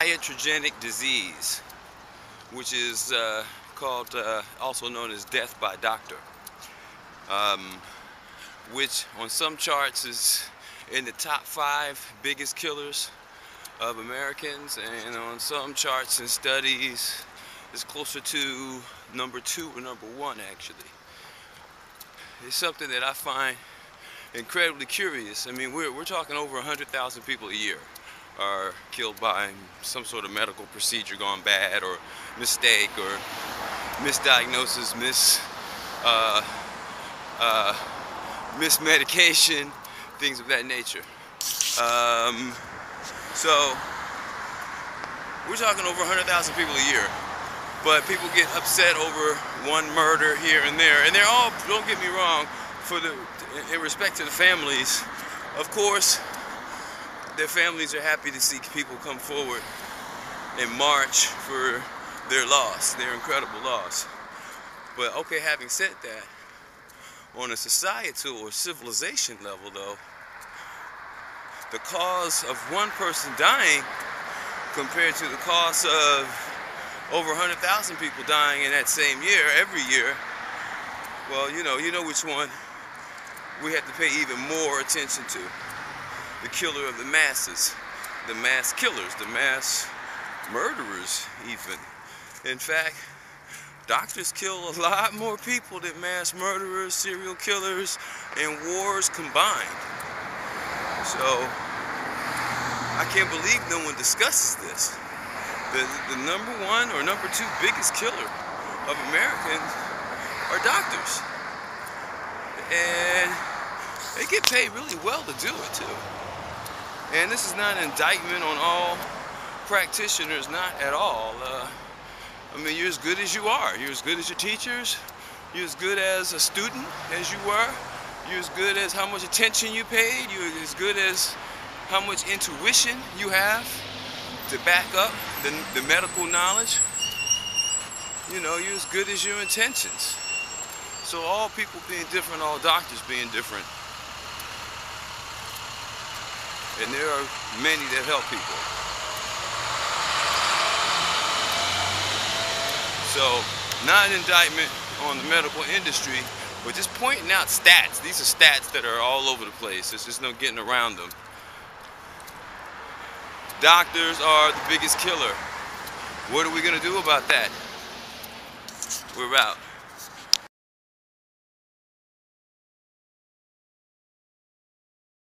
Iatrogenic disease, which is called, also known as death by doctor, which on some charts is in the top 5 biggest killers of Americans, and on some charts and studies is closer to number 2 or number 1 actually. It's something that I find incredibly curious. I mean, we're talking over 100,000 people a year are killed by some sort of medical procedure gone bad, or mistake, or misdiagnosis, mismedication, things of that nature. So we're talking over 100,000 people a year, but people get upset over one murder here and there, and they're all, don't get me wrong, in respect to the families, of course, their families are happy to see people come forward and march for their loss, their incredible loss. But okay, having said that, on a societal or civilization level though, the cause of one person dying compared to the cost of over 100,000 people dying in that same year, every year, well, you know which one we have to pay even more attention to. The killer of the masses, the mass killers, the mass murderers even. In fact, doctors kill a lot more people than mass murderers, serial killers, and wars combined. So, I can't believe no one discusses this. The number 1 or number 2 biggest killer of Americans are doctors. And they get paid really well to do it too. And this is not an indictment on all practitioners, not at all. I mean, you're as good as you are. You're as good as your teachers. You're as good as a student as you were. You're as good as how much attention you paid. You're as good as how much intuition you have to back up the medical knowledge. You know, you're as good as your intentions. So all people being different, all doctors being different. And there are many that help people. So, not an indictment on the medical industry, but just pointing out stats. These are stats that are all over the place. There's just no getting around them. Doctors are the biggest killer. What are we gonna do about that? We're out.